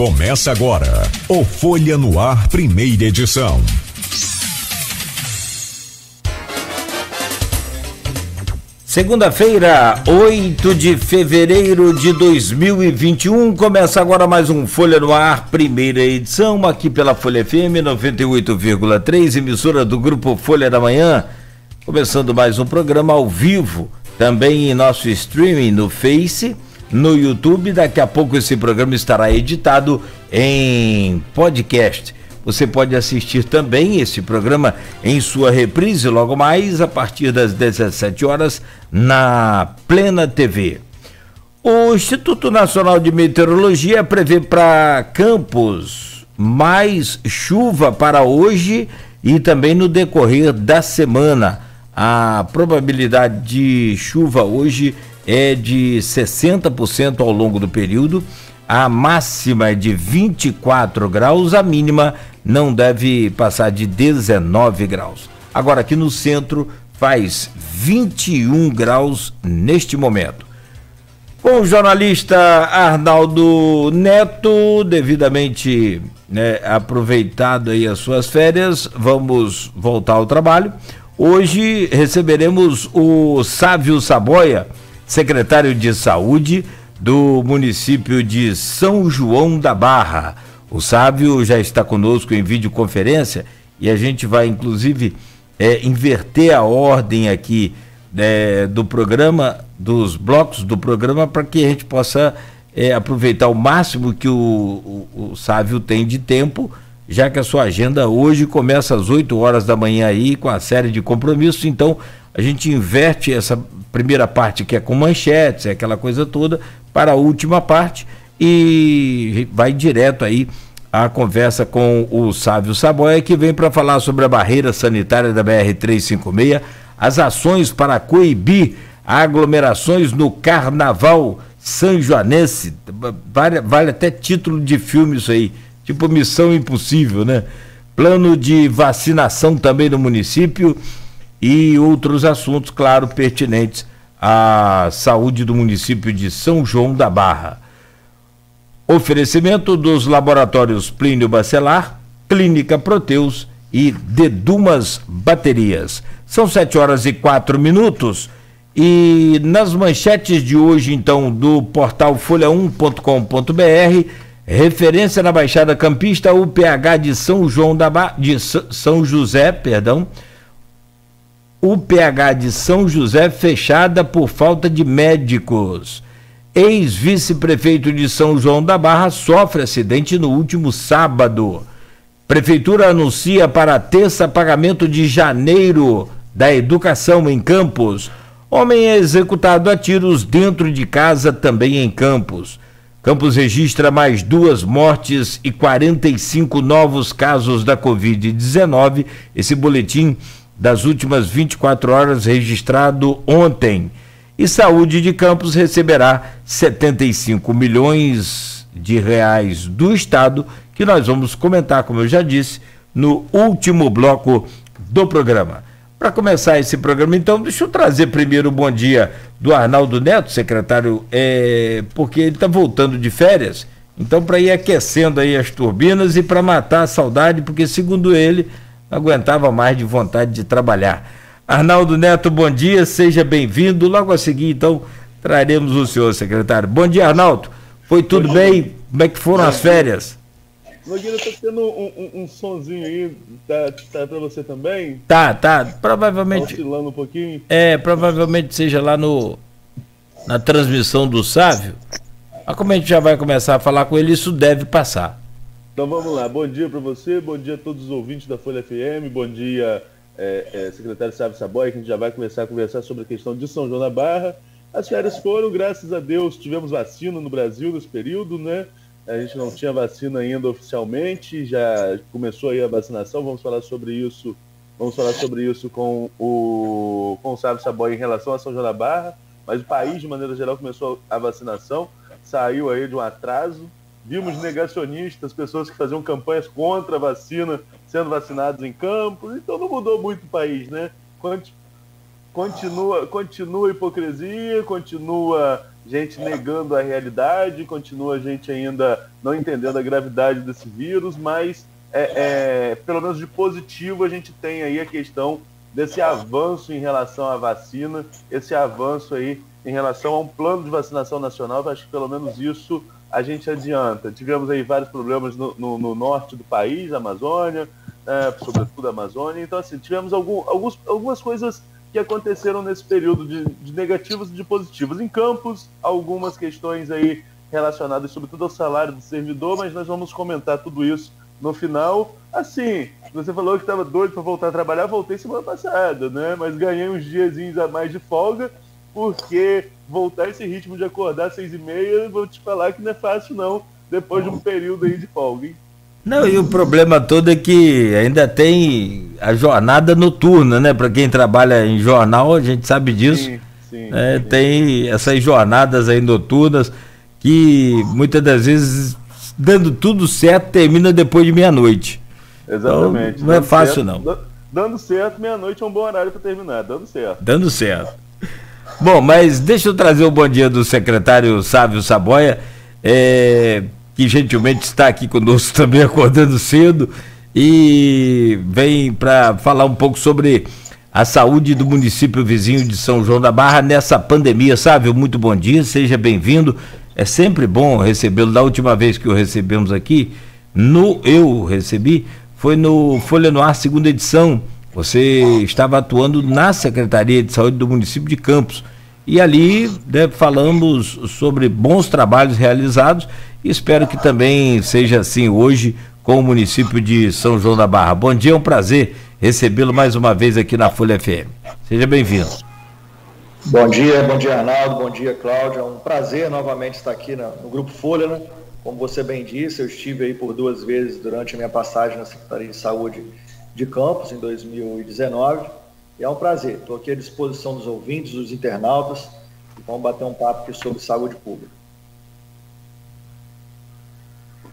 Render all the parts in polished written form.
Começa agora o Folha no Ar, primeira edição. Segunda-feira, 8 de fevereiro de 2021, começa agora mais um Folha no Ar, primeira edição, aqui pela Folha FM 98,3, emissora do Grupo Folha da Manhã, começando mais um programa ao vivo, também em nosso streaming no Face, no YouTube. Daqui a pouco esse programa estará editado em podcast. Você pode assistir também esse programa em sua reprise logo mais a partir das 17 horas na Plena TV. O Instituto Nacional de Meteorologia prevê para Campos mais chuva para hoje e também no decorrer da semana. A probabilidade de chuva hoje é de 60% ao longo do período. A máxima é de 24 graus, a mínima não deve passar de 19 graus. Agora aqui no centro faz 21 graus neste momento. Com o jornalista Arnaldo Neto, devidamente aproveitado aí as suas férias, vamos voltar ao trabalho. Hoje receberemos o Sávio Saboia, secretário de Saúde do município de São João da Barra. O Sávio já está conosco em videoconferência e a gente vai inclusive inverter a ordem aqui do programa, dos blocos do programa, para que a gente possa aproveitar o máximo que o Sávio tem de tempo, já que a sua agenda hoje começa às 8 horas da manhã aí com a série de compromissos. Então a gente inverte essa primeira parte que é com manchetes, aquela coisa toda, para a última parte e vai direto aí a conversa com o Sávio Saboia, que vem para falar sobre a barreira sanitária da BR-356, as ações para coibir aglomerações no Carnaval Sanjoanense. Vale até título de filme isso aí, tipo Missão Impossível, né? Plano de vacinação também no município e outros assuntos, claro, pertinentes à saúde do município de São João da Barra. Oferecimento dos laboratórios Plínio Bacelar, Clínica Proteus e Dedumas Baterias. São 7 horas e 4 minutos e nas manchetes de hoje, então, do portal folha1.com.br, referência na Baixada Campista, o PH de São João da Barra, o PH de São José fechada por falta de médicos. Ex-vice-prefeito de São João da Barra sofre acidente no último sábado. Prefeitura anuncia para terça pagamento de janeiro da educação em Campos. Homem é executado a tiros dentro de casa também em Campos. Campos registra mais 2 mortes e 45 novos casos da Covid-19. Esse boletim das últimas 24 horas registrado ontem. E Saúde de Campos receberá 75 milhões de reais do Estado, que nós vamos comentar, como eu já disse, no último bloco do programa. Para começar esse programa, então, deixa eu trazer primeiro o bom dia do Arnaldo Neto, secretário, porque ele está voltando de férias, então para ir aquecendo aí as turbinas e para matar a saudade, porque segundo ele, não aguentava mais de vontade de trabalhar. Arnaldo Neto, bom dia, seja bem-vindo. Logo a seguir, então, traremos o senhor, secretário. Bom dia, Arnaldo. Foi tudo bem? Como é que foram as férias? Nogueira, tá tendo um sonzinho aí, tá pra você também? Tá, provavelmente. Tá oscilando um pouquinho? Provavelmente seja lá na transmissão do Sávio. Mas como a gente já vai começar a falar com ele, isso deve passar. Então vamos lá, bom dia para você, bom dia a todos os ouvintes da Folha FM, bom dia secretário Sávio Saboia, que a gente já vai começar a conversar sobre a questão de São João da Barra. As férias foram, graças a Deus, tivemos vacina no Brasil nesse período, né? A gente não tinha vacina ainda oficialmente, já começou aí a vacinação, vamos falar sobre isso com o Sávio Saboia em relação a São João da Barra, mas o país, de maneira geral, começou a vacinação, saiu aí de um atraso. Vimos negacionistas, pessoas que faziam campanhas contra a vacina, sendo vacinados em Campos, então não mudou muito o país, né? Continua a hipocrisia, continua gente negando a realidade, continua gente ainda não entendendo a gravidade desse vírus, mas pelo menos de positivo a gente tem aí a questão desse avanço em relação à vacina, esse avanço aí em relação a um plano de vacinação nacional. Acho que pelo menos isso a gente adianta. Tivemos aí vários problemas no norte do país, Amazônia, sobretudo a Amazônia. Então, assim, tivemos algumas coisas que aconteceram nesse período de negativos e de positivos. Em Campos, algumas questões aí relacionadas sobretudo ao salário do servidor, mas nós vamos comentar tudo isso no final. Assim, você falou que estava doido para voltar a trabalhar, voltei semana passada, né? Mas ganhei uns diazinhos a mais de folga, porque voltar esse ritmo de acordar às 6h30, vou te falar que não é fácil não, depois de um período aí de folga, hein? Não, e o problema todo é que ainda tem a jornada noturna, né? Para quem trabalha em jornal, a gente sabe disso. Sim. Tem essas jornadas aí noturnas que muitas das vezes, dando tudo certo, termina depois de meia-noite. Exatamente. Então, não é fácil, não. Dando certo, meia-noite é um bom horário para terminar, dando certo. Dando certo. Bom, mas deixa eu trazer o bom dia do secretário Sávio Saboia, que gentilmente está aqui conosco também, acordando cedo, e vem para falar um pouco sobre a saúde do município vizinho de São João da Barra nessa pandemia. Sávio, muito bom dia, seja bem-vindo. É sempre bom recebê-lo. Da última vez que o recebemos aqui, foi no Folha no Ar, segunda edição. Você estava atuando na Secretaria de Saúde do município de Campos. E ali, né, falamos sobre bons trabalhos realizados, e espero que também seja assim hoje com o município de São João da Barra. Bom dia, é um prazer recebê-lo mais uma vez aqui na Folha FM. Seja bem-vindo. Bom dia Arnaldo, bom dia Cláudia, é um prazer novamente estar aqui no Grupo Folha, né? Como você bem disse, eu estive aí por 2 vezes durante a minha passagem na Secretaria de Saúde de Campos, em 2019, e é um prazer. Estou aqui à disposição dos ouvintes, dos internautas, e vamos bater um papo aqui sobre saúde pública.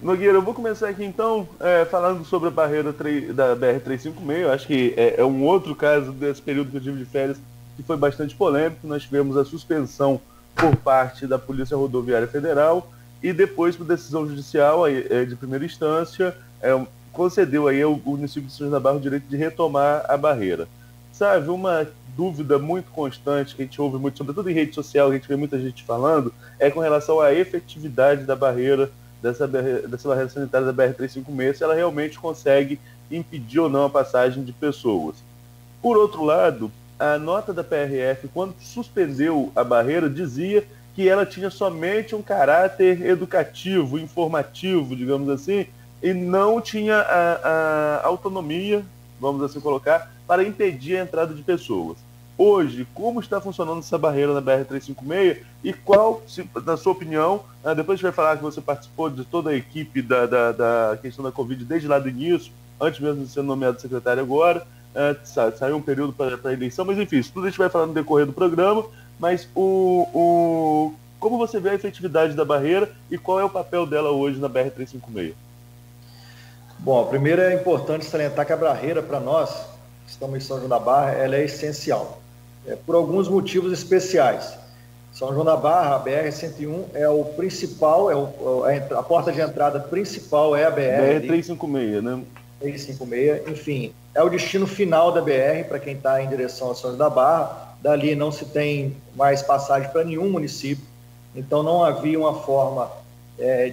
Nogueira, eu vou começar aqui então falando sobre a barreira da BR-356. Acho que é um outro caso desse período que eu tive de férias que foi bastante polêmico. Nós tivemos a suspensão por parte da Polícia Rodoviária Federal e depois, por decisão judicial de primeira instância, concedeu aí ao município de São João da Barra o direito de retomar a barreira. Sabe, uma dúvida muito constante que a gente ouve muito, sobretudo em rede social, a gente vê muita gente falando, é com relação à efetividade da barreira, dessa barreira sanitária da BR-356, se ela realmente consegue impedir ou não a passagem de pessoas. Por outro lado, a nota da PRF, quando suspendeu a barreira, dizia que ela tinha somente um caráter educativo, informativo, digamos assim, e não tinha a autonomia, vamos assim colocar, para impedir a entrada de pessoas. Hoje, como está funcionando essa barreira na BR-356 e qual, na sua opinião, depois a gente vai falar que você participou de toda a equipe da questão da Covid desde lá do início, antes mesmo de ser nomeado secretário agora, saiu um período para a eleição, mas enfim, isso tudo a gente vai falar no decorrer do programa, mas como você vê a efetividade da barreira e qual é o papel dela hoje na BR-356? Bom, primeiro é importante salientar que a barreira para nós, que estamos em São João da Barra, ela é essencial, por alguns motivos especiais. São João da Barra, a BR-101 é o principal, a porta de entrada principal é a BR-356, né? 356, enfim, é o destino final da BR para quem está em direção a São João da Barra. Dali não se tem mais passagem para nenhum município, então não havia uma forma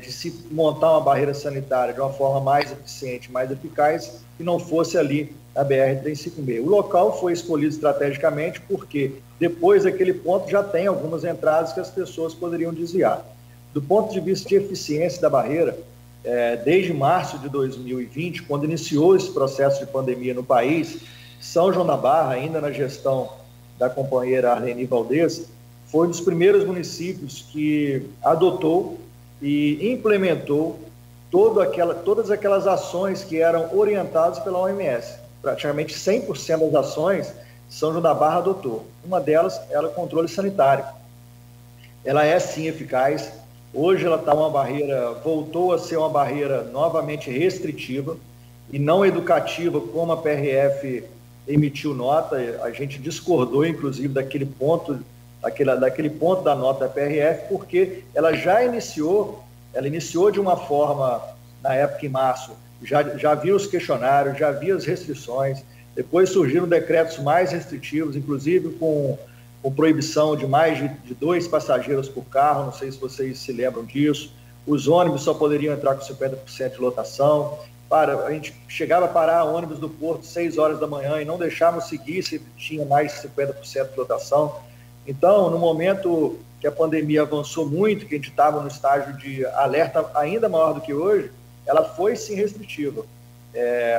de se montar uma barreira sanitária de uma forma mais eficiente, mais eficaz, que não fosse ali a BR-356. O local foi escolhido estrategicamente porque depois daquele ponto já tem algumas entradas que as pessoas poderiam desviar. Do ponto de vista de eficiência da barreira, desde março de 2020, quando iniciou esse processo de pandemia no país, São João da Barra, ainda na gestão da companheira Arleni Valdez, foi um dos primeiros municípios que adotou e implementou todas aquelas ações que eram orientadas pela OMS. Praticamente 100% das ações São João da Barra adotou. Uma delas é o controle sanitário. Ela é sim eficaz. Hoje ela voltou a ser uma barreira novamente restritiva e não educativa, como a PRF emitiu nota. A gente discordou, inclusive, daquele ponto daquele ponto da nota da PRF, porque ela iniciou de uma forma, na época em março, já havia os questionários, já havia as restrições, depois surgiram decretos mais restritivos, inclusive com proibição de mais de 2 passageiros por carro, não sei se vocês se lembram disso, os ônibus só poderiam entrar com 50% de lotação, a gente chegava a parar ônibus do Porto 6 horas da manhã e não deixávamos seguir se tinha mais de 50% de lotação. Então, no momento que a pandemia avançou muito, que a gente estava no estágio de alerta ainda maior do que hoje, ela foi sim restritiva.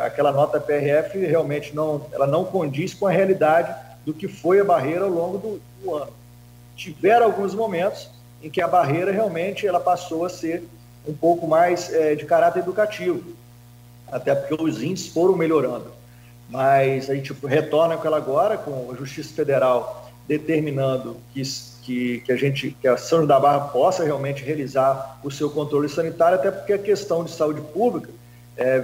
Aquela nota PRF realmente não condiz com a realidade do que foi a barreira ao longo do ano. Tiveram alguns momentos em que a barreira realmente ela passou a ser um pouco mais de caráter educativo, até porque os índices foram melhorando. Mas a gente retorna com ela agora, com a Justiça Federal determinando que a São João da Barra possa realmente realizar o seu controle sanitário, até porque a questão de saúde pública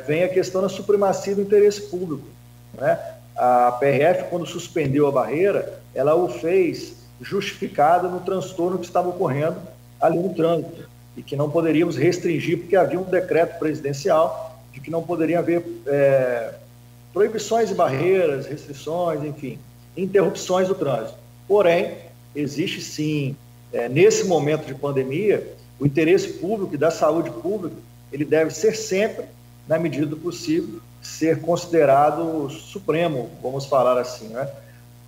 vem a questão da supremacia do interesse público, né? A PRF, quando suspendeu a barreira, ela o fez justificada no transtorno que estava ocorrendo ali no trânsito e que não poderíamos restringir, porque havia um decreto presidencial de que não poderia haver proibições e barreiras, restrições, enfim, interrupções do trânsito. Porém, existe sim, nesse momento de pandemia, o interesse público e da saúde pública, ele deve ser sempre, na medida do possível, ser considerado supremo, vamos falar assim, né?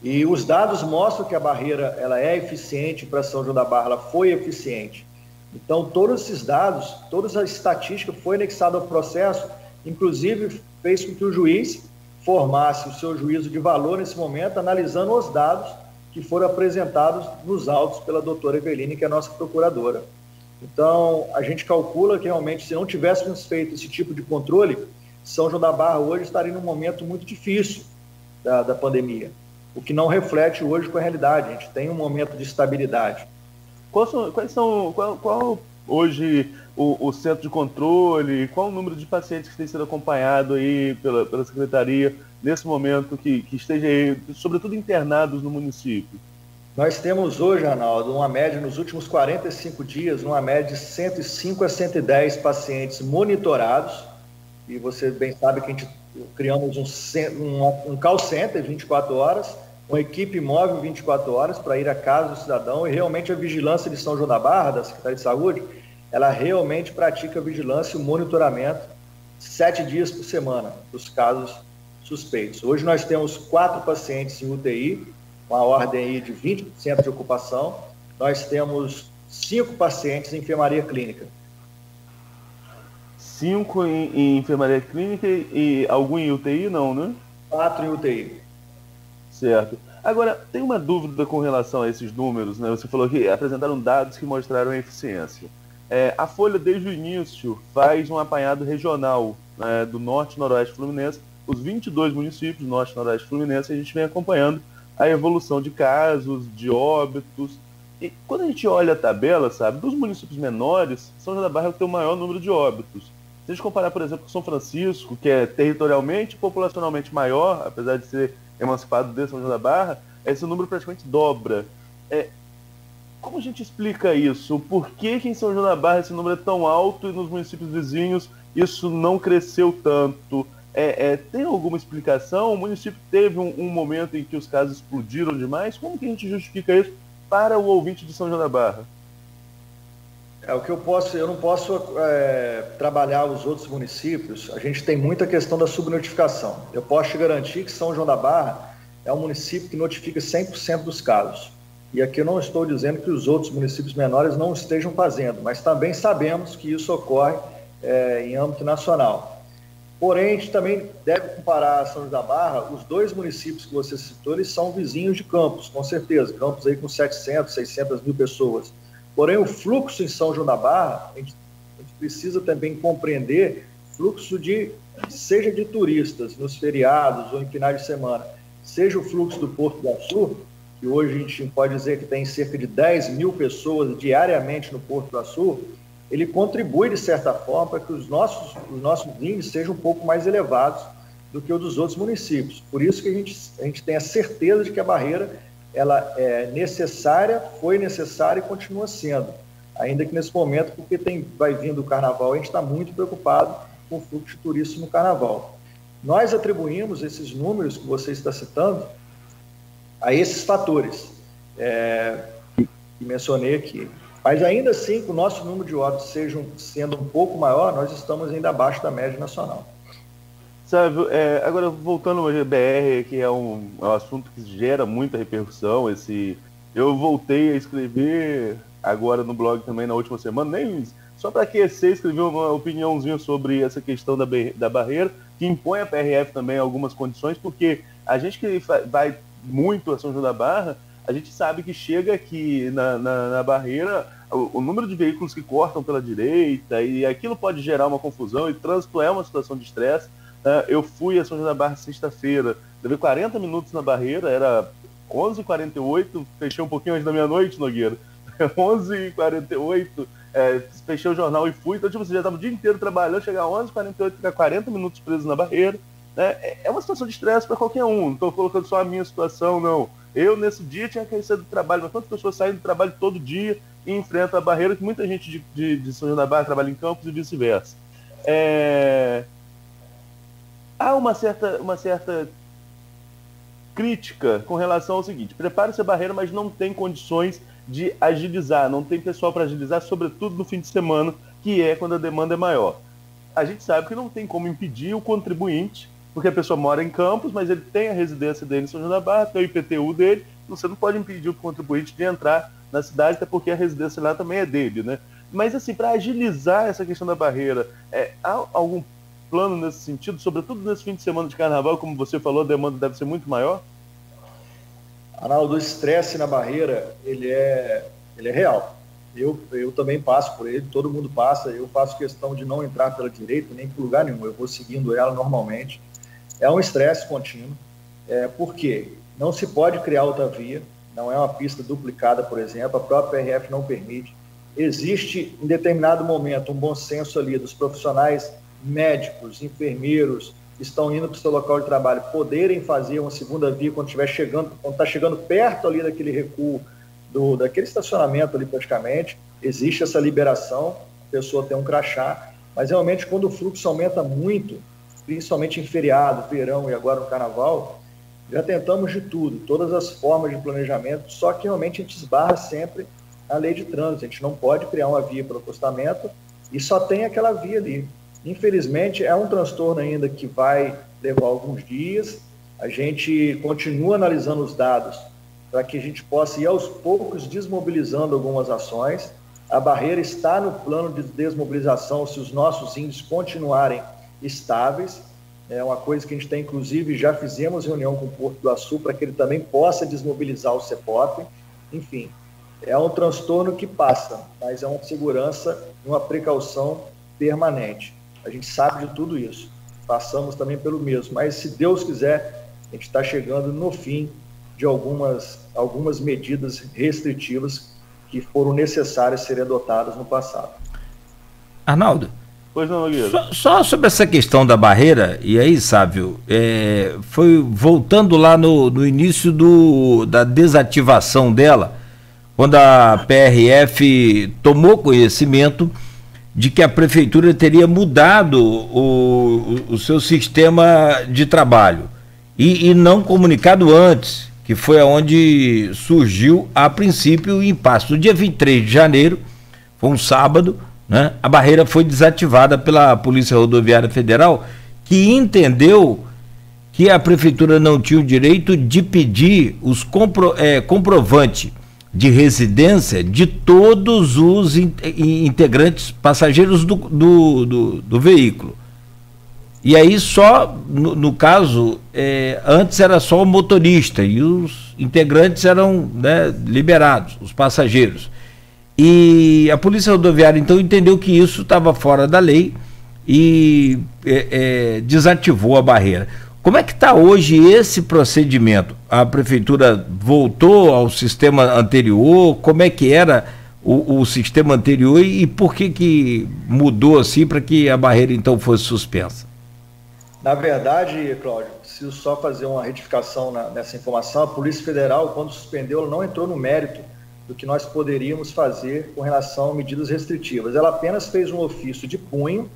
E os dados mostram que a barreira ela é eficiente para São João da Barra, ela foi eficiente. Então, todos esses dados, toda a estatística foi anexada ao processo, inclusive fez com que o juiz formasse o seu juízo de valor nesse momento, analisando os dados que foram apresentados nos autos pela doutora Eveline, que é a nossa procuradora. Então, a gente calcula que realmente, se não tivéssemos feito esse tipo de controle, São João da Barra hoje estaria num momento muito difícil da pandemia, o que não reflete hoje com a realidade. A gente tem um momento de estabilidade. Qual hoje o centro de controle, qual o número de pacientes que tem sido acompanhado aí pela Secretaria nesse momento que esteja aí, sobretudo internados no município? Nós temos hoje, Arnaldo, uma média nos últimos 45 dias, uma média de 105 a 110 pacientes monitorados, e você bem sabe que a gente criamos um call center 24 horas, uma equipe móvel 24 horas para ir à casa do cidadão, e realmente a vigilância de São João da Barra, da Secretaria de Saúde, ela realmente pratica a vigilância e o monitoramento 7 dias por semana dos casos suspeitos. Hoje nós temos 4 pacientes em UTI, uma ordem aí de 20% de ocupação. Nós temos 5 pacientes em enfermaria clínica. 5 em enfermaria clínica e algum em UTI, não, né? 4 em UTI. Certo. Agora, tem uma dúvida com relação a esses números, né? Você falou que apresentaram dados que mostraram a eficiência. A Folha, desde o início, faz um apanhado regional, né, do Norte e Noroeste Fluminense, os 22 municípios, Norte e Noroeste Fluminense, a gente vem acompanhando a evolução de casos, de óbitos. E quando a gente olha a tabela, sabe, dos municípios menores, São João da Barra tem o maior número de óbitos. Se a gente comparar, por exemplo, com São Francisco, que é territorialmente e populacionalmente maior, apesar de ser emancipado de São João da Barra, esse número praticamente dobra. Como a gente explica isso? Por que em São João da Barra esse número é tão alto e nos municípios vizinhos isso não cresceu tanto? Tem alguma explicação? O município teve um momento em que os casos explodiram demais? Como que a gente justifica isso para o ouvinte de São João da Barra? Eu não posso trabalhar os outros municípios. A gente tem muita questão da subnotificação. Eu posso te garantir que São João da Barra é um município que notifica 100% dos casos. E aqui eu não estou dizendo que os outros municípios menores não estejam fazendo, mas também sabemos que isso ocorre em âmbito nacional. Porém, a gente também deve comparar a São João da Barra, os 2 municípios que você citou, eles são vizinhos de Campos, com certeza. Campos aí com 700, 600 mil pessoas. Porém, o fluxo em São João da Barra, a gente precisa também compreender fluxo seja de turistas nos feriados ou em finais de semana, seja o fluxo do Porto do Açu, que hoje a gente pode dizer que tem cerca de 10 mil pessoas diariamente no Porto do Açu, ele contribui, de certa forma, para que os nossos índices sejam um pouco mais elevados do que o dos outros municípios. Por isso que a gente tem a certeza de que a barreira ela é necessária, foi necessária e continua sendo. Ainda que nesse momento, porque vai vindo o carnaval, a gente está muito preocupado com o fluxo de turistas no carnaval. Nós atribuímos esses números que você está citando a esses fatores que mencionei aqui. Mas ainda assim, que o nosso número de óbitos sendo um pouco maior, nós estamos ainda abaixo da média nacional. Sávio, agora voltando ao BR, que é um assunto que gera muita repercussão, eu voltei a escrever agora no blog também na última semana, só para aquecer, escrevi uma opiniãozinha sobre essa questão da barreira, que impõe a PRF também algumas condições, porque a gente que vai muito a São João da Barra, a gente sabe que chega aqui na barreira, o número de veículos que cortam pela direita, e aquilo pode gerar uma confusão, e trânsito é uma situação de estresse. Eu fui a São João da Barra sexta-feira, levei 40 minutos na barreira, era 11h48, fechei um pouquinho antes da meia-noite, Nogueira, 11h48, fechei o jornal e fui, então você já estava o dia inteiro trabalhando, chegar a 11h48, ficar 40 minutos preso na barreira, né? É uma situação de estresse para qualquer um, não estou colocando só a minha situação, não. Eu, nesse dia, tinha que sair do trabalho, mas quantas pessoas saem do trabalho todo dia e enfrentam a barreira, que muita gente de São João da Barra trabalha em Campos e vice-versa. Há uma certa crítica com relação ao seguinte: prepare-se a barreira, mas não tem condições de agilizar, não tem pessoal para agilizar, sobretudo no fim de semana, que é quando a demanda é maior. A gente sabe que não tem como impedir o contribuinte, porque a pessoa mora em Campos, mas ele tem a residência dele em São João da Barra, tem o IPTU dele, você não pode impedir o contribuinte de entrar na cidade, até porque a residência lá também é dele, né? Mas assim, para agilizar essa questão da barreira, há algum plano nesse sentido, sobretudo nesse fim de semana de carnaval, como você falou, a demanda deve ser muito maior? Arnaldo, o estresse na barreira, ele é real. Eu também passo por ele, todo mundo passa, eu faço questão de não entrar pela direita, nem por lugar nenhum, eu vou seguindo ela normalmente. É um estresse contínuo, porque não se pode criar outra via, não é uma pista duplicada, por exemplo, a própria PRF não permite. Existe, em determinado momento, um bom senso ali dos profissionais médicos, enfermeiros, que estão indo para o seu local de trabalho, poderem fazer uma segunda via quando está chegando perto ali daquele recuo, daquele estacionamento ali praticamente, existe essa liberação, a pessoa tem um crachá, mas realmente quando o fluxo aumenta muito, principalmente em feriado, verão e agora no carnaval, já tentamos de tudo, todas as formas de planejamento, só que realmente a gente esbarra sempre na lei de trânsito, a gente não pode criar uma via para o acostamento e só tem aquela via ali. Infelizmente, é um transtorno ainda que vai levar alguns dias, a gente continua analisando os dados para que a gente possa ir aos poucos desmobilizando algumas ações. A barreira está no plano de desmobilização se os nossos índices continuarem estáveis. É uma coisa que a gente tem, inclusive, já fizemos reunião com o Porto do Açu para que ele também possa desmobilizar o CEPOP. Enfim, é um transtorno que passa, mas é uma segurança e uma precaução permanente. A gente sabe de tudo isso, passamos também pelo mesmo, mas se Deus quiser, a gente está chegando no fim de algumas medidas restritivas que foram necessárias serem adotadas no passado. Arnaldo, pois não, só sobre essa questão da barreira, e aí, Sávio, foi voltando lá no início da desativação dela, quando a PRF tomou conhecimento de que a prefeitura teria mudado o seu sistema de trabalho e não comunicado antes, que foi onde surgiu, a princípio, o impasse. No dia 23 de janeiro, foi um sábado, né, a barreira foi desativada pela Polícia Rodoviária Federal, que entendeu que a prefeitura não tinha o direito de pedir os comprovante de residência de todos os integrantes, passageiros do veículo. E aí só, no caso, antes era só o motorista e os integrantes eram, né, liberados, os passageiros. E a Polícia Rodoviária então entendeu que isso estava fora da lei e desativou a barreira. Como é que está hoje esse procedimento? A prefeitura voltou ao sistema anterior? Como é que era o sistema anterior e por que mudou assim para que a barreira então fosse suspensa? Na verdade, Cláudio, preciso só fazer uma retificação nessa informação. A Polícia Federal, quando suspendeu, ela não entrou no mérito do que nós poderíamos fazer com relação a medidas restritivas. Ela apenas fez um ofício de punho,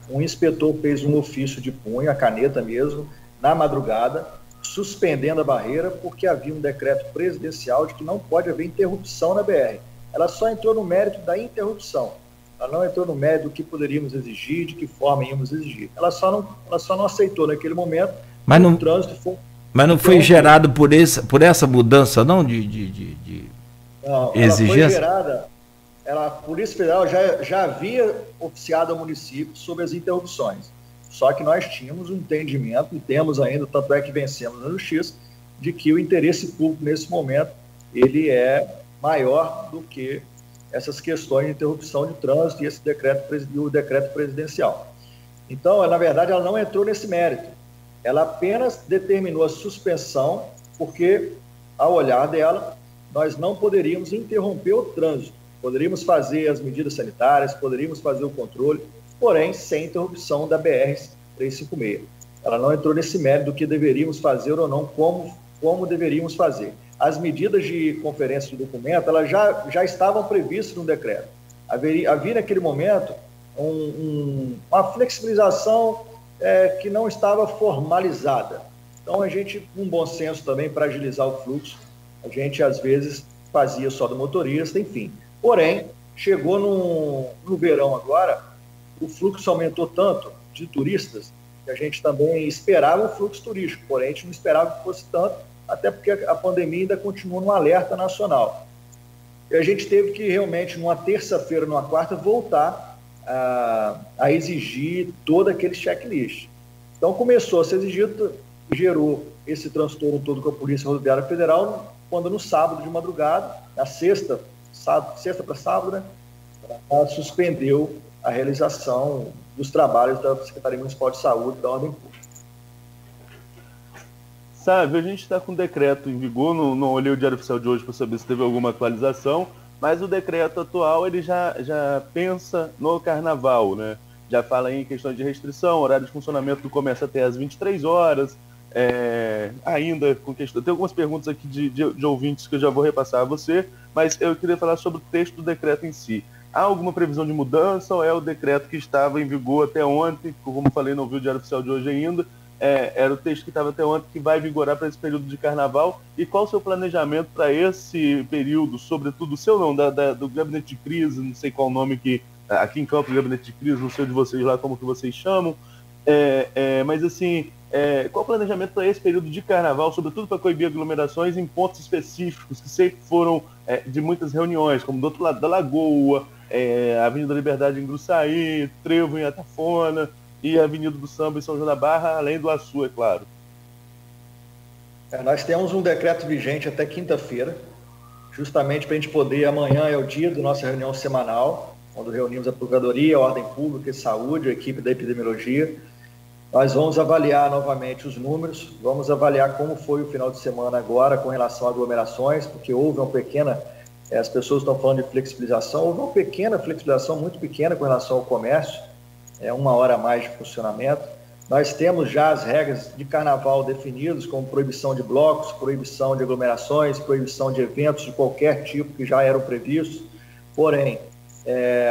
um inspetor fez um ofício de punho, a caneta mesmo, na madrugada, suspendendo a barreira, porque havia um decreto presidencial de que não pode haver interrupção na BR. Ela só entrou no mérito da interrupção. Ela não entrou no mérito do que poderíamos exigir, de que forma íamos exigir. Ela só não aceitou naquele momento. Mas não, o trânsito foi... Mas não foi gerado por essa mudança, não, de não, exigência? Ela foi gerada... A Polícia Federal já havia oficiado ao município sobre as interrupções. Só que nós tínhamos um entendimento, e temos ainda, tanto é que vencemos na Justiça, de que o interesse público nesse momento ele é maior do que essas questões de interrupção de trânsito e o decreto presidencial. Então, na verdade, ela não entrou nesse mérito. Ela apenas determinou a suspensão, porque, ao olhar dela, nós não poderíamos interromper o trânsito. Poderíamos fazer as medidas sanitárias, poderíamos fazer o controle, porém, sem interrupção da BR-356. Ela não entrou nesse mérito do que deveríamos fazer ou não, como deveríamos fazer. As medidas de conferência de documento, elas já estavam previstas no decreto. Havia naquele momento uma flexibilização que não estava formalizada. Então, a gente, com bom senso também, para agilizar o fluxo, a gente, às vezes, fazia só do motorista, enfim. Porém, chegou no verão agora, o fluxo aumentou tanto de turistas que a gente também esperava um fluxo turístico, porém a gente não esperava que fosse tanto, até porque a pandemia ainda continua no alerta nacional. E a gente teve que realmente, numa terça-feira, numa quarta, voltar a exigir todo aquele checklist. Então começou a ser exigido, gerou esse transtorno todo com a Polícia Rodoviária Federal, quando no sábado de madrugada, na sexta para sábado, né, ela suspendeu a realização dos trabalhos da Secretaria Municipal de Saúde da Ordem Pública. Sabe, a gente está com o decreto em vigor, não olhei o Diário Oficial de hoje para saber se teve alguma atualização, mas o decreto atual ele já pensa no carnaval, né? Já fala em questões de restrição, horário de funcionamento do comércio até às 23 horas, ainda com questão... Tem algumas perguntas aqui de ouvintes que eu já vou repassar a você, mas eu queria falar sobre o texto do decreto em si. Há alguma previsão de mudança ou é o decreto que estava em vigor até ontem, como falei, não vi o Diário Oficial de hoje ainda, era o texto que estava até ontem que vai vigorar para esse período de carnaval, e qual o seu planejamento para esse período, sobretudo o seu não, do gabinete de crise, não sei qual o nome que, aqui em Campos, gabinete de crise, não sei de vocês lá como que vocês chamam, mas assim, qual o planejamento para esse período de carnaval, sobretudo para coibir aglomerações em pontos específicos, que sempre foram de muitas reuniões, como do outro lado da Lagoa, Avenida da Liberdade em Gruçaí, Trevo em Atafona, e a Avenida do Samba em São João da Barra, além do Açu, é claro. Nós temos um decreto vigente até quinta-feira, justamente para a gente poder, amanhã é o dia da nossa reunião semanal, quando reunimos a Procuradoria, a Ordem Pública e Saúde, a equipe da epidemiologia. Nós vamos avaliar novamente os números, vamos avaliar como foi o final de semana agora com relação a aglomerações, porque houve uma pequena, as pessoas estão falando de flexibilização, houve uma pequena flexibilização, muito pequena com relação ao comércio, 1 hora a mais de funcionamento. Nós temos já as regras de carnaval definidas, como proibição de blocos, proibição de aglomerações, proibição de eventos de qualquer tipo que já eram previstos. Porém,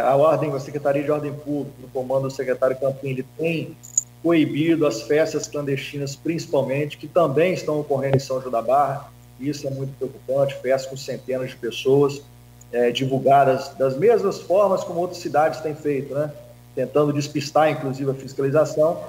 a Secretaria de Ordem Pública, no comando do secretário Campim, ele tem coibido as festas clandestinas, principalmente, que também estão ocorrendo em São João da Barra. Isso é muito preocupante, festas com centenas de pessoas, divulgadas das mesmas formas como outras cidades têm feito, né? Tentando despistar, inclusive, a fiscalização.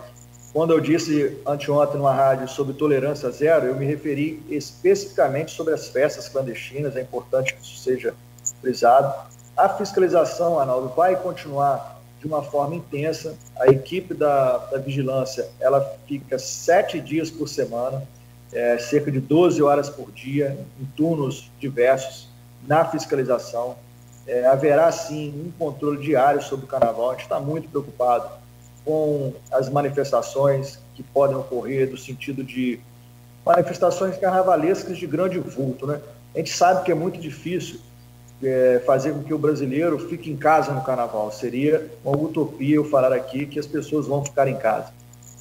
Quando eu disse anteontem numa rádio sobre tolerância zero, eu me referi especificamente sobre as festas clandestinas, é importante que isso seja frisado. A fiscalização, Arnaldo, vai continuar de uma forma intensa. A equipe da vigilância, ela fica 7 dias por semana, cerca de 12 horas por dia, em turnos diversos, na fiscalização. Haverá, sim, um controle diário sobre o carnaval. A gente está muito preocupado com as manifestações que podem ocorrer, no sentido de manifestações carnavalescas de grande vulto, né? A gente sabe que é muito difícil fazer com que o brasileiro fique em casa no carnaval. Seria uma utopia eu falar aqui que as pessoas vão ficar em casa.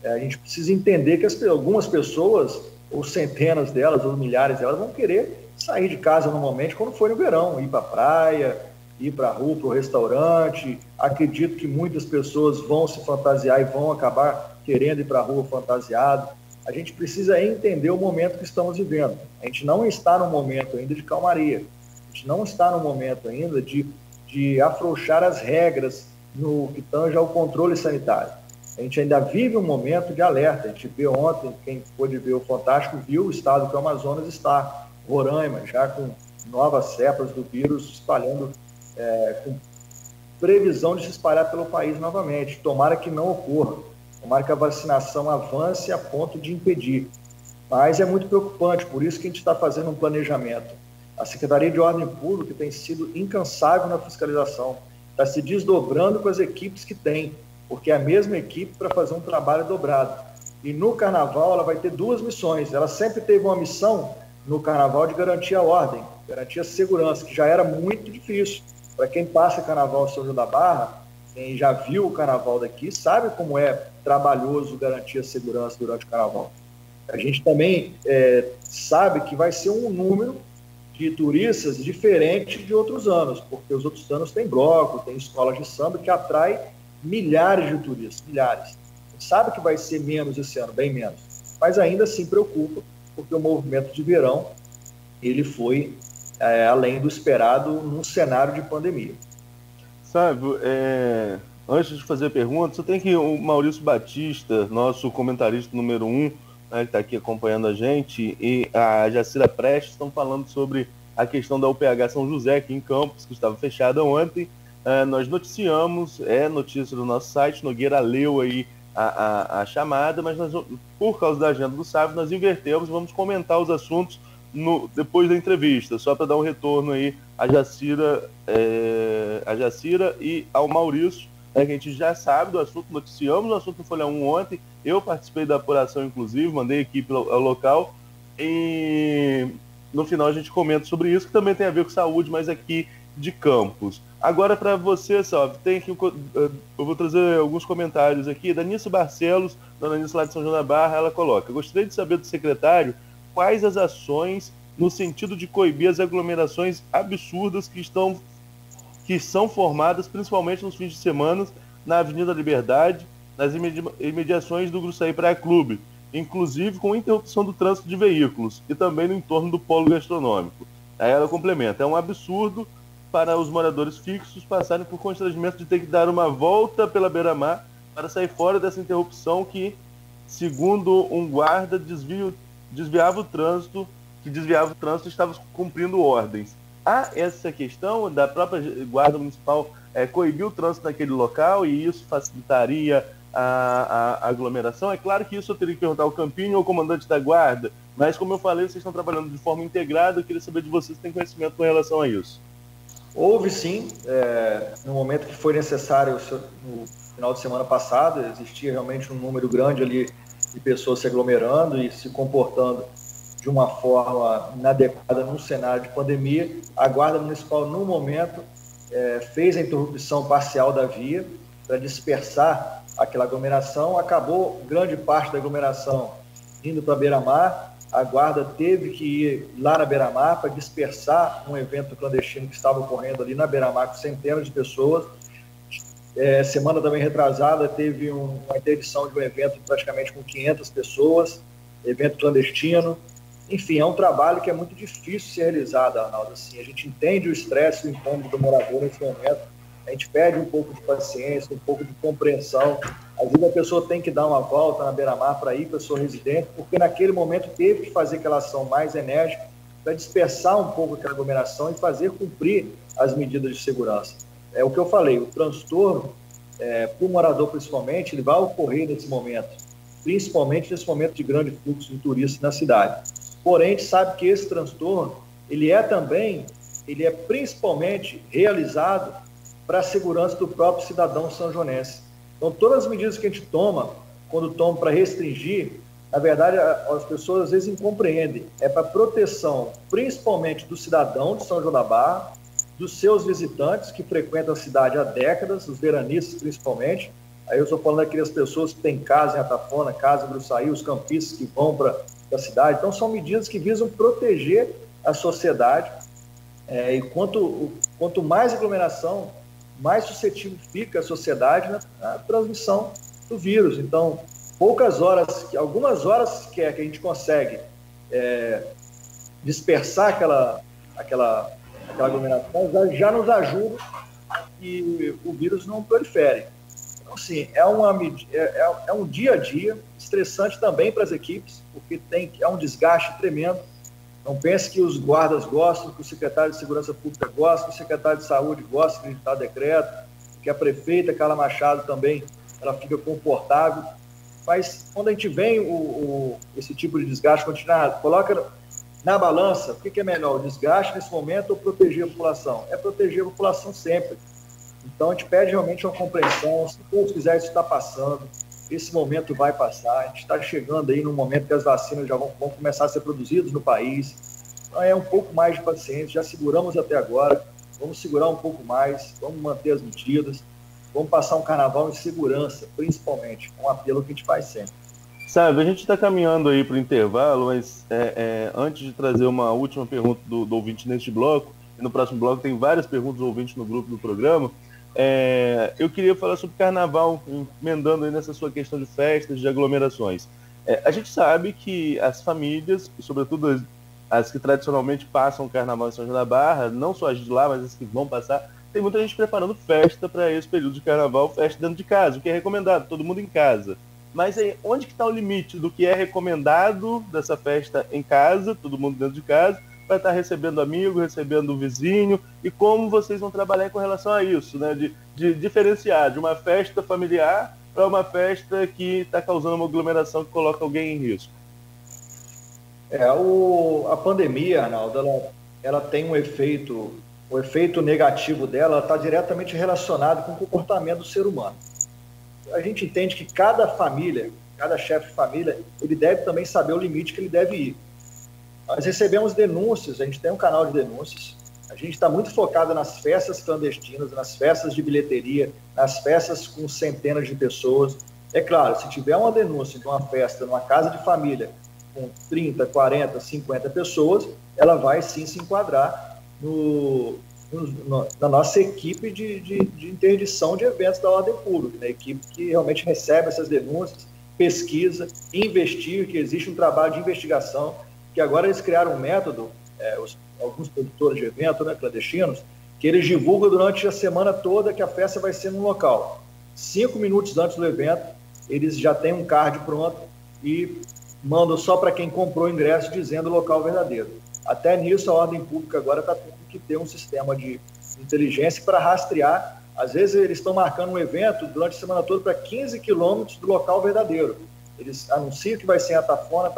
A gente precisa entender que algumas pessoas, ou centenas delas, ou milhares delas, vão querer sair de casa normalmente quando for no verão, ir para a praia, ir para a rua, para o restaurante. Acredito que muitas pessoas vão se fantasiar e vão acabar querendo ir para a rua fantasiado. A gente precisa entender o momento que estamos vivendo. A gente não está no momento ainda de calmaria. A gente não está no momento ainda de afrouxar as regras no que tange ao controle sanitário. A gente ainda vive um momento de alerta. A gente vê ontem, quem pôde ver o Fantástico, viu o estado que o Amazonas está, Roraima, já com novas cepas do vírus espalhando, com previsão de se espalhar pelo país novamente. Tomara que não ocorra. Tomara que a vacinação avance a ponto de impedir. Mas é muito preocupante, por isso que a gente está fazendo um planejamento. A Secretaria de Ordem Pública tem sido incansável na fiscalização, está se desdobrando com as equipes que tem, porque é a mesma equipe para fazer um trabalho dobrado. E no Carnaval ela vai ter 2 missões. Ela sempre teve uma missão no Carnaval de garantir a ordem, garantir a segurança, que já era muito difícil. Para quem passa Carnaval São João da Barra, quem já viu o Carnaval daqui, sabe como é trabalhoso garantir a segurança durante o Carnaval. A gente também sabe que vai ser um número de turistas diferente de outros anos, porque os outros anos tem bloco, tem escolas de samba que atrai milhares de turistas, milhares. A gente sabe que vai ser menos esse ano, bem menos, mas ainda assim preocupa, porque o movimento de verão ele foi além do esperado num cenário de pandemia. Sávio, antes de fazer a pergunta, só tem que o Maurício Batista, nosso comentarista número 1, né, que está aqui acompanhando a gente, e a Jacira Prestes estão falando sobre a questão da UPH São José, aqui em Campos, que estava fechada ontem. Nós noticiamos, notícia do nosso site, Nogueira leu aí a chamada, mas nós, por causa da agenda do Sávio, nós invertemos, vamos comentar os assuntos depois da entrevista, só para dar um retorno aí à Jacira e ao Maurício, que a gente já sabe do assunto, noticiamos o assunto no Folha 1 ontem, eu participei da apuração, inclusive, mandei a equipe ao local, e no final a gente comenta sobre isso, que também tem a ver com saúde, mas aqui de Campos. Agora, para você, Salve, eu vou trazer alguns comentários aqui. Danice Barcelos, dona Danice lá de São João da Barra, ela coloca: gostaria de saber do secretário quais as ações no sentido de coibir as aglomerações absurdas que são formadas, principalmente nos fins de semana, na Avenida Liberdade, nas imediações do Gruçaí Praia Clube, inclusive com interrupção do trânsito de veículos e também no entorno do polo gastronômico. Aí ela complementa: é um absurdo para os moradores fixos passarem por constrangimento de ter que dar uma volta pela beira-mar para sair fora dessa interrupção que, segundo um guarda, desviava o trânsito e estava cumprindo ordens. Há essa questão da própria Guarda Municipal coibir o trânsito naquele local e isso facilitaria a aglomeração. É claro que isso eu teria que perguntar ao Campinho ou ao comandante da Guarda, mas como eu falei, vocês estão trabalhando de forma integrada, eu queria saber de vocês se tem conhecimento com relação a isso. Houve sim, no momento que foi necessário, no final de semana passado, existia realmente um número grande ali de pessoas se aglomerando e se comportando de uma forma inadequada num cenário de pandemia. A Guarda Municipal, no momento, fez a interrupção parcial da via para dispersar aquela aglomeração. Acabou grande parte da aglomeração indo para a beira-mar. A Guarda teve que ir lá na beira-mar para dispersar um evento clandestino que estava ocorrendo ali na beira-mar com centenas de pessoas. Semana também retrasada teve uma interdição de um evento praticamente com 500 pessoas, evento clandestino. Enfim, é um trabalho que é muito difícil de ser realizado, Arnaldo. Assim, a gente entende o estresse, o incômodo do morador nesse momento, a gente pede um pouco de paciência, um pouco de compreensão. Às vezes a pessoa tem que dar uma volta na beira-mar para ir para a sua residência, porque naquele momento teve que fazer aquela ação mais enérgica para dispersar um pouco aquela aglomeração e fazer cumprir as medidas de segurança. É o que eu falei, o transtorno, para o morador principalmente, ele vai ocorrer nesse momento, principalmente nesse momento de grande fluxo de turistas na cidade. Porém, a gente sabe que esse transtorno, ele é principalmente realizado para a segurança do próprio cidadão sanjonense. Então, todas as medidas que a gente toma, quando toma para restringir, na verdade, as pessoas às vezes incompreendem. É para proteção, principalmente do cidadão de São João da Barra, dos seus visitantes que frequentam a cidade há décadas, os veranistas principalmente, Aí eu estou falando daquelas pessoas que têm casa em Atafona, casa em Gruçaí, os campistas que vão para a cidade. Então, são medidas que visam proteger a sociedade. E quanto mais aglomeração, mais suscetível fica a sociedade na transmissão do vírus. Então, algumas horas que a gente consegue dispersar aquela aglomeração já nos ajuda a que o vírus não prolifere. Então, assim, é um dia a dia estressante também para as equipes, porque é um desgaste tremendo. Não pense que os guardas gostam, que o secretário de Segurança Pública gosta, que o secretário de Saúde gosta de editar decreto, que a prefeita Carla Machado também, ela fica confortável. Mas quando a gente vem esse tipo de desgaste continuado, coloca na balança, o que é melhor, o desgaste nesse momento ou proteger a população? É proteger a população sempre. Então, a gente pede realmente uma compreensão. Se Deus quiser, isso está passando. Esse momento vai passar. A gente está chegando aí num momento que as vacinas já vão começar a ser produzidas no país. Então, é um pouco mais de paciência. Já seguramos até agora. Vamos segurar um pouco mais. Vamos manter as medidas. Vamos passar um carnaval em segurança, principalmente. Um apelo que a gente faz sempre. Sabe, a gente está caminhando aí para o intervalo, mas antes de trazer uma última pergunta do ouvinte neste bloco, e no próximo bloco tem várias perguntas do ouvinte no grupo do programa, eu queria falar sobre carnaval, emendando aí nessa sua questão de festas, de aglomerações. A gente sabe que as famílias, sobretudo as que tradicionalmente passam o carnaval em São João da Barra, não só as de lá, mas as que vão passar, tem muita gente preparando festa para esse período de carnaval, festa dentro de casa, o que é recomendado, todo mundo em casa. Mas aí, onde que está o limite do que é recomendado dessa festa em casa, todo mundo dentro de casa, para estar recebendo amigo, recebendo vizinho, e como vocês vão trabalhar com relação a isso, né? De diferenciar de uma festa familiar para uma festa que está causando uma aglomeração que coloca alguém em risco. A pandemia, Arnaldo, ela tem o efeito negativo dela está diretamente relacionado com o comportamento do ser humano. A gente entende que cada família, cada chefe de família, ele deve também saber o limite que ele deve ir. Nós recebemos denúncias, a gente tem um canal de denúncias, a gente está muito focado nas festas clandestinas, nas festas de bilheteria, nas festas com centenas de pessoas. É claro, se tiver uma denúncia de uma festa numa casa de família com 30, 40, 50 pessoas, ela vai sim se enquadrar na nossa equipe de interdição de eventos da ordem pública, né? Equipe que realmente recebe essas denúncias, pesquisa, investiga, que existe um trabalho de investigação, que agora eles criaram um método, alguns produtores de eventos, né, clandestinos, que eles divulgam durante a semana toda que a festa vai ser num local. 5 minutos antes do evento, eles já têm um card pronto e mandam só para quem comprou o ingresso dizendo o local verdadeiro. Até nisso, a ordem pública agora está tendo que ter um sistema de inteligência para rastrear. Às vezes, eles estão marcando um evento durante a semana toda para 15 quilômetros do local verdadeiro. Eles anunciam que vai ser em Atafona,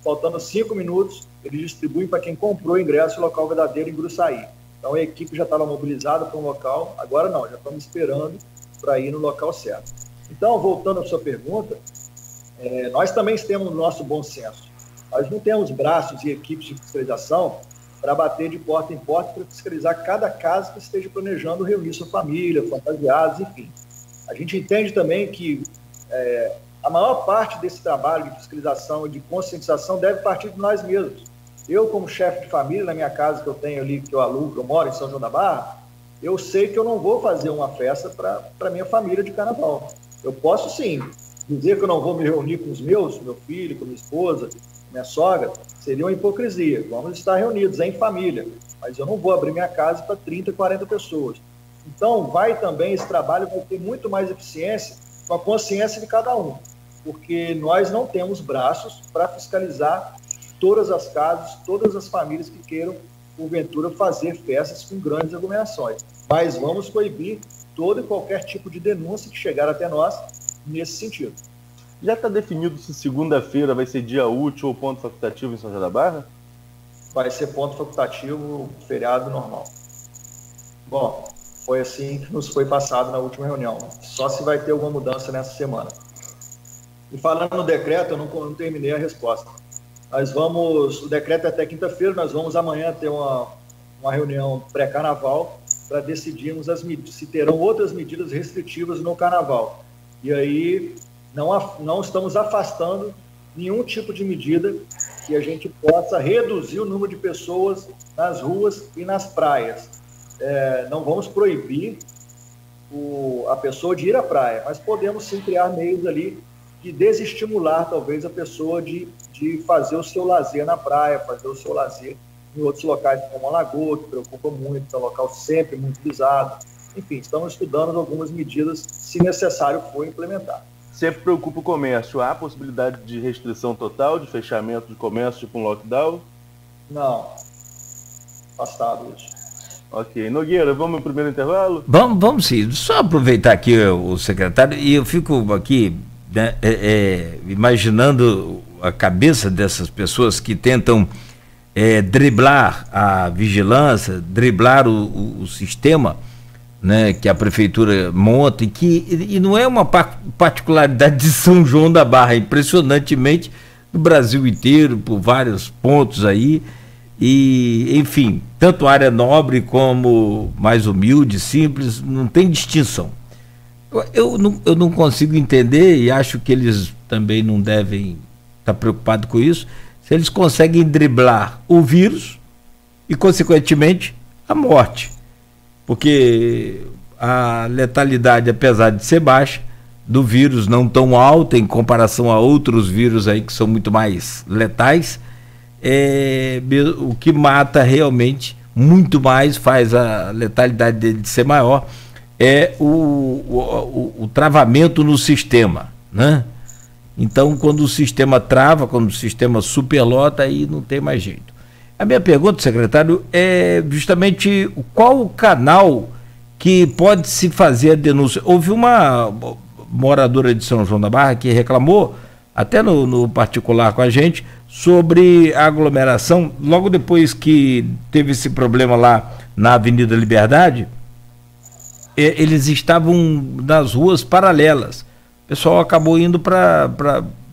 faltando 5 minutos, eles distribuem para quem comprou o ingresso o local verdadeiro em Gruçaí. Então, a equipe já estava mobilizada para um local, agora não, já estamos esperando para ir no local certo. Então, voltando à sua pergunta, nós também temos o nosso bom senso. Nós não temos braços e equipes de fiscalização para bater de porta em porta para fiscalizar cada casa que esteja planejando reunir sua família, fantasiados, enfim. A gente entende também que a maior parte desse trabalho de fiscalização e de conscientização deve partir de nós mesmos. Eu, como chefe de família, na minha casa que eu tenho ali, que eu alugo, que eu moro em São João da Barra, eu sei que eu não vou fazer uma festa para minha família de carnaval. Eu posso, sim, dizer que eu não vou me reunir com os meus, meu filho, com minha esposa, minha sogra, seria uma hipocrisia. Vamos estar reunidos em família, mas eu não vou abrir minha casa para 30, 40 pessoas. Então, esse trabalho vai ter muito mais eficiência com a consciência de cada um, porque nós não temos braços para fiscalizar todas as casas, todas as famílias que queiram, porventura, fazer festas com grandes aglomerações. Mas vamos coibir todo e qualquer tipo de denúncia que chegar até nós nesse sentido. Já está definido se segunda-feira vai ser dia útil ou ponto facultativo em São João da Barra? Vai ser ponto facultativo, feriado normal. Bom, foi assim que nos foi passado na última reunião. Só se vai ter alguma mudança nessa semana. E falando no decreto, eu não terminei a resposta. O decreto é até quinta-feira, nós vamos amanhã ter uma reunião pré-carnaval para decidirmos se terão outras medidas restritivas no Carnaval. E aí não estamos afastando nenhum tipo de medida que a gente possa reduzir o número de pessoas nas ruas e nas praias. Não vamos proibir a pessoa de ir à praia, mas podemos sim criar meios ali de desestimular talvez a pessoa de fazer o seu lazer na praia, fazer o seu lazer em outros locais como a Lagoa, que preocupa muito, é um local sempre muito visado. Enfim, estamos estudando algumas medidas, se necessário for implementar. Sempre preocupa o comércio. Há possibilidade de restrição total, de fechamento de comércio, tipo um lockdown? Não. Afastado isso. Ok. Nogueira, vamos ao primeiro intervalo? Vamos sim. Só aproveitar aqui o secretário, e eu fico aqui, né, imaginando a cabeça dessas pessoas que tentam driblar a vigilância, driblar o sistema, né, que a prefeitura monta, e não é uma particularidade de São João da Barra, impressionantemente no Brasil inteiro, por vários pontos aí, e enfim, tanto área nobre como mais humilde, simples, não tem distinção. Eu não consigo entender, e acho que eles também não devem estar preocupados com isso, se eles conseguem driblar o vírus e, consequentemente, a morte. Porque a letalidade, apesar de ser baixa, do vírus não tão alta em comparação a outros vírus aí que são muito mais letais, o que mata realmente muito mais, faz a letalidade dele ser maior, é o travamento no sistema, né? Então, quando o sistema trava, quando o sistema superlota, aí não tem mais jeito. A minha pergunta, secretário, é justamente qual o canal que pode se fazer a denúncia. Houve uma moradora de São João da Barra que reclamou, até no particular com a gente, sobre a aglomeração, logo depois que teve esse problema lá na Avenida Liberdade, eles estavam nas ruas paralelas. O pessoal acabou indo para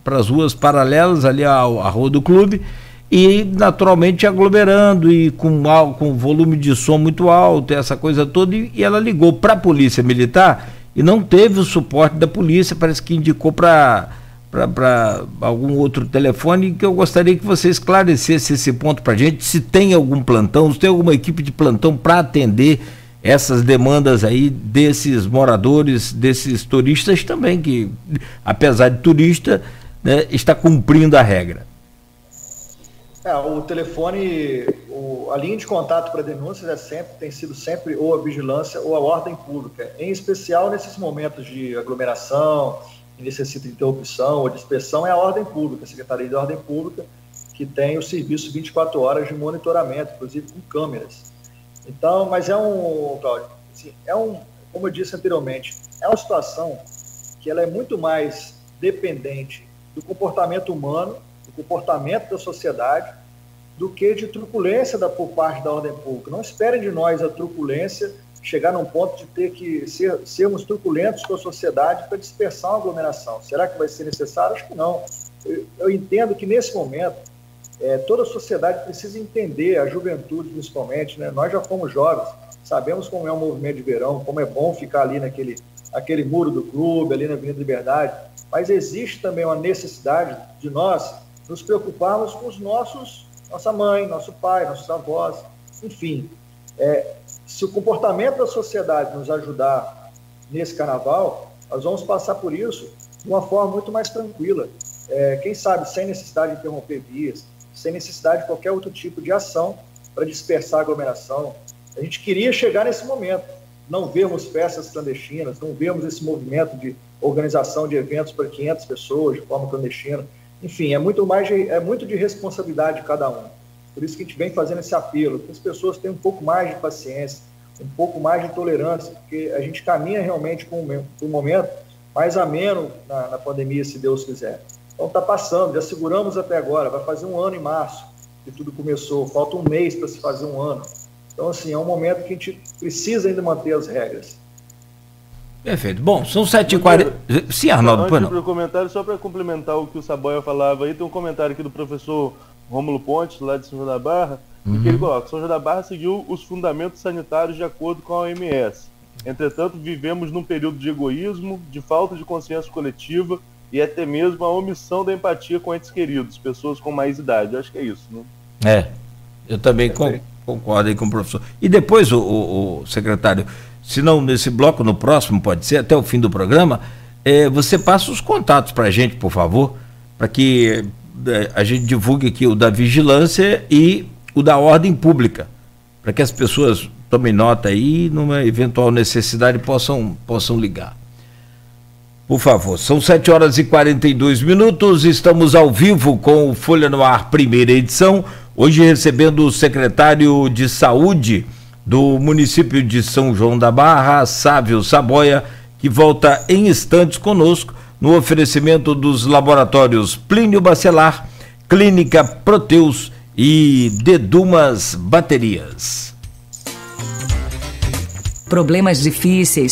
as ruas paralelas ali à Rua do Clube e naturalmente aglomerando e com volume de som muito alto, essa coisa toda, e ela ligou para a Polícia Militar e não teve o suporte da polícia, parece que indicou para algum outro telefone, que eu gostaria que você esclarecesse esse ponto para a gente, se tem algum plantão, se tem alguma equipe de plantão para atender essas demandas aí desses moradores, desses turistas também, que apesar de turista, né, está cumprindo a regra. O telefone, a linha de contato para denúncias tem sido sempre ou a vigilância ou a ordem pública, em especial nesses momentos de aglomeração, que necessita de interrupção ou dispersão, é a ordem pública, a Secretaria de Ordem Pública, que tem o serviço 24 horas de monitoramento, inclusive com câmeras. Então, mas Cláudio, assim, como eu disse anteriormente, é uma situação que ela é muito mais dependente do comportamento humano, do comportamento da sociedade, do que de truculência por parte da ordem pública. Não esperem de nós a truculência, chegar num ponto de ter que sermos truculentos com a sociedade para dispersar uma aglomeração. Será que vai ser necessário? Acho que não. Eu entendo que nesse momento toda a sociedade precisa entender, a juventude principalmente, né? Nós já fomos jovens, sabemos como é um movimento de verão, como é bom ficar ali naquele muro do clube, ali na Avenida Liberdade, mas existe também uma necessidade de nós nos preocuparmos com nossa mãe, nosso pai, nossos avós, enfim. Se o comportamento da sociedade nos ajudar nesse carnaval, nós vamos passar por isso de uma forma muito mais tranquila. Quem sabe sem necessidade de interromper vias, sem necessidade de qualquer outro tipo de ação para dispersar a aglomeração. A gente queria chegar nesse momento, não vermos festas clandestinas, não vermos esse movimento de organização de eventos para 500 pessoas de forma clandestina. Enfim, é muito de responsabilidade de cada um. Por isso que a gente vem fazendo esse apelo, que as pessoas tenham um pouco mais de paciência, um pouco mais de tolerância, porque a gente caminha realmente para um momento mais ameno na pandemia, se Deus quiser. Então está passando, já seguramos até agora, vai fazer um ano em março que tudo começou, falta um mês para se fazer um ano. Então, assim, é um momento que a gente precisa ainda manter as regras. Perfeito. Bom, são 7h40. Sim, Arnaldo, antes do comentário, só para complementar o que o Saboia falava aí, tem um comentário aqui do professor Rômulo Pontes, lá de São João da Barra. E que ele coloca: São João da Barra seguiu os fundamentos sanitários de acordo com a OMS. Entretanto, vivemos num período de egoísmo, de falta de consciência coletiva e até mesmo a omissão da empatia com entes queridos, pessoas com mais idade. Eu acho que é isso, né? Eu também concordo aí com o professor. E depois, o secretário, se não nesse bloco, no próximo, pode ser, até o fim do programa, você passa os contatos para a gente, por favor, para que a gente divulgue aqui o da vigilância e o da ordem pública, para que as pessoas tomem nota aí e numa eventual necessidade possam ligar. Por favor, são 7h42, estamos ao vivo com o Folha no Ar, primeira edição, hoje recebendo o secretário de Saúde do município de São João da Barra, Sávio Saboia, que volta em instantes conosco no oferecimento dos laboratórios Plínio Bacelar, Clínica Proteus e Dedumas Baterias. Problemas difíceis,